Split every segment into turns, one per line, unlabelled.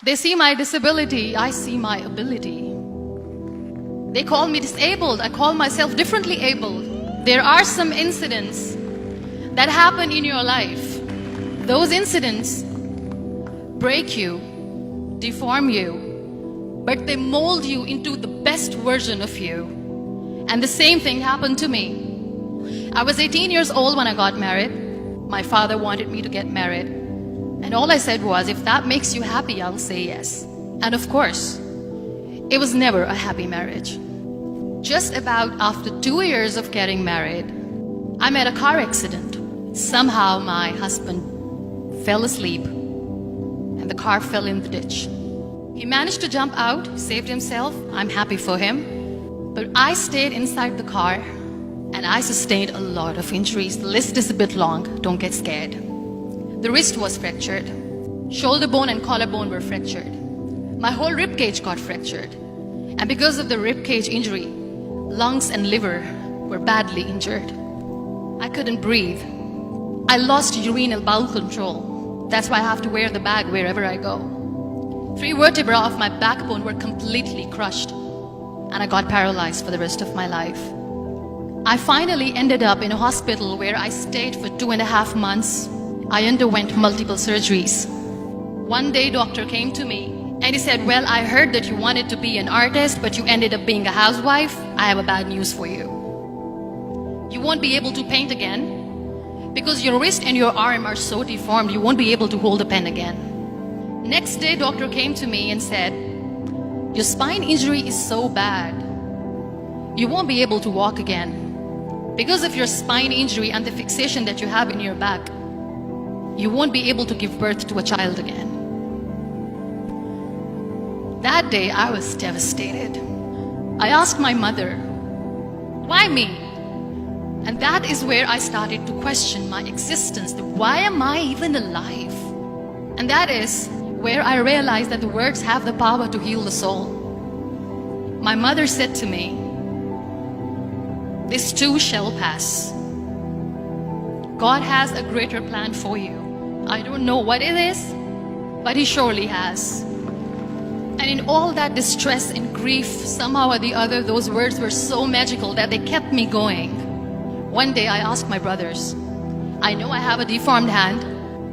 They see my disability, I see my ability. They call me disabled, I call myself differently abled. There are some incidents that happen in your life. Those incidents break you, deform you, but they mold you into the best version of you. And the same thing happened to me. I was 18 years old when I got married. My father wanted me to get married. And all I said was, if that makes you happy, I'll say yes. And of course, it was never a happy marriage. Just about after 2 years of getting married, I met a car accident. Somehow my husband fell asleep and the car fell in the ditch. He managed to jump out, saved himself. I'm happy for him. But I stayed inside the car and I sustained a lot of injuries. The list is a bit long, don't get scared. The wrist was fractured. Shoulder bone and collarbone were fractured. My whole rib cage got fractured. And because of the rib cage injury, lungs and liver were badly injured. I couldn't breathe. I lost urinary bowel control. That's why I have to wear the bag wherever I go. 3 vertebrae of my backbone were completely crushed, and I got paralyzed for the rest of my life. I finally ended up in a hospital where I stayed for 2.5 months. I underwent multiple surgeries. One day, doctor came to me and he said, well, I heard that you wanted to be an artist, but you ended up being a housewife. I have a bad news for you. You won't be able to paint again because your wrist and your arm are so deformed, you won't be able to hold a pen again. Next day, doctor came to me and said, your spine injury is so bad, you won't be able to walk again. Because of your spine injury and the fixation that you have in your back, you won't be able to give birth to a child again. That day, I was devastated. I asked my mother, why me? And that is where I started to question my existence. Why am I even alive? And that is where I realized that the words have the power to heal the soul. My mother said to me, this too shall pass. God has a greater plan for you. I don't know what it is, but He surely has. And in all that distress and grief, somehow or the other, those words were so magical that they kept me going. One day I asked my brothers, I know I have a deformed hand,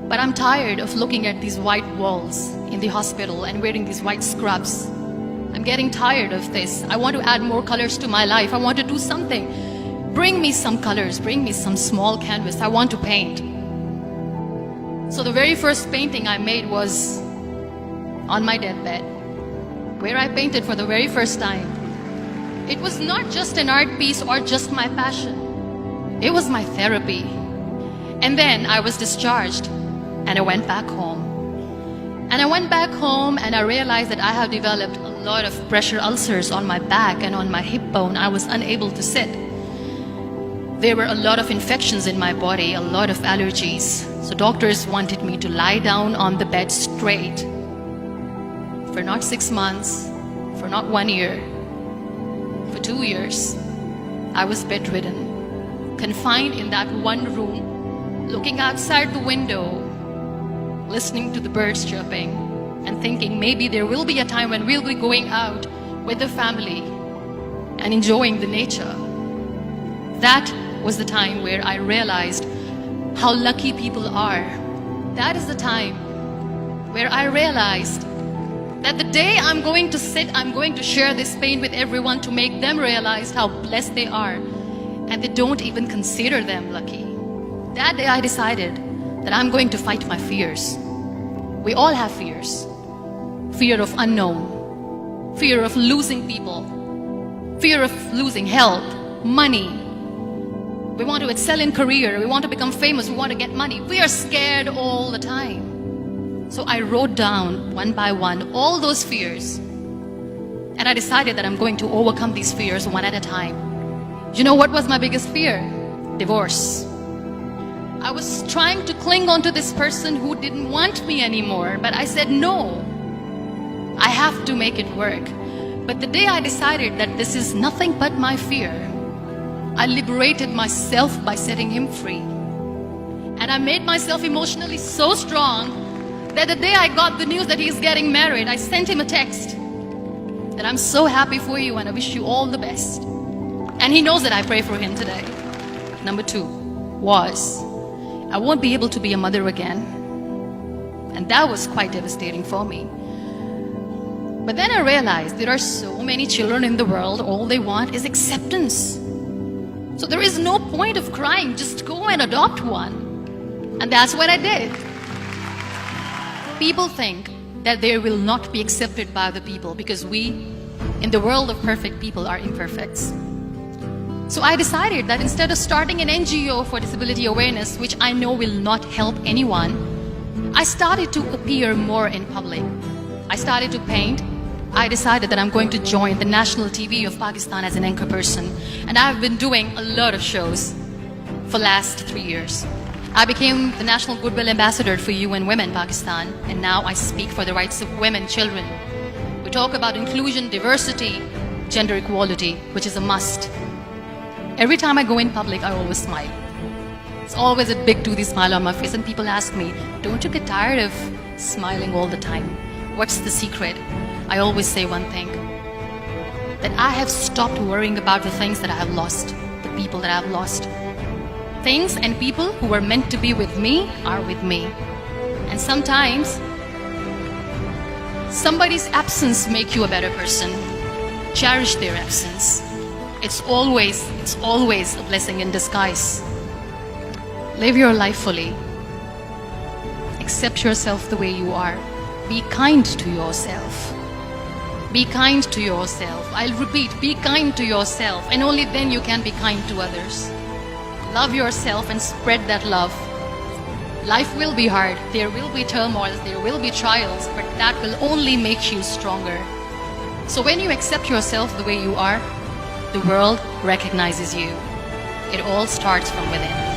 but I'm tired of looking at these white walls in the hospital and wearing these white scrubs. I'm getting tired of this. I want to add more colors to my life. I want to do something. Bring me some colors, bring me some small canvas. I want to paint. So the very first painting I made was on my deathbed, where I painted for the very first time. It was not just an art piece or just my passion. It was my therapy. And then I was discharged and I went back home. And I went back home and I realized that I have developed a lot of pressure ulcers on my back and on my hip bone. I was unable to sit. There were a lot of infections in my body, a lot of allergies. So doctors wanted me to lie down on the bed straight for not 6 months, for not 1 year, for 2 years. I was bedridden, confined in that one room, looking outside the window, listening to the birds chirping, and thinking maybe there will be a time when we'll be going out with the family and enjoying the nature. That was the time where I realized how lucky people are. That is the time where I realized that the day I'm going to sit, I'm going to share this pain with everyone to make them realize how blessed they are, and they don't even consider them lucky. That day I decided that I'm going to fight my fears. We all have fears. Fear of unknown, fear of losing people, fear of losing health, money. We want to excel in career, we want to become famous, we want to get money. We are scared all the time. So I wrote down one by one all those fears. And I decided that I'm going to overcome these fears one at a time. You know what was my biggest fear? Divorce. I was trying to cling on to this person who didn't want me anymore, but I said no. I have to make it work. But the day I decided that this is nothing but my fear, I liberated myself by setting him free. And I made myself emotionally so strong that the day I got the news that he's getting married, I sent him a text that I'm so happy for you and I wish you all the best. And he knows that I pray for him today. Number 2 was, I won't be able to be a mother again. And that was quite devastating for me. But then I realized there are so many children in the world, all they want is acceptance. So there is no point of crying, just go and adopt one. And that's what I did. People think that they will not be accepted by the people because we, in the world of perfect people, are imperfects. So I decided that instead of starting an NGO for disability awareness, which I know will not help anyone, I started to appear more in public. I started to paint. I decided that I'm going to join the national TV of Pakistan as an anchor person. And I've been doing a lot of shows for the last 3 years. I became the National Goodwill Ambassador for UN Women Pakistan, and now I speak for the rights of women, children. We talk about inclusion, diversity, gender equality, which is a must. Every time I go in public, I always smile. It's always a big toothy smile on my face, and people ask me, don't you get tired of smiling all the time? What's the secret? I always say one thing, that I have stopped worrying about the things that I have lost, the people that I have lost. Things and people who were meant to be with me are with me. And sometimes, somebody's absence makes you a better person. Cherish their absence. It's always a blessing in disguise. Live your life fully. Accept yourself the way you are. Be kind to yourself. Be kind to yourself. I'll repeat, be kind to yourself, and only then you can be kind to others. Love yourself and spread that love. Life will be hard. There will be turmoils, there will be trials, but that will only make you stronger. So when you accept yourself the way you are, the world recognizes you. It all starts from within.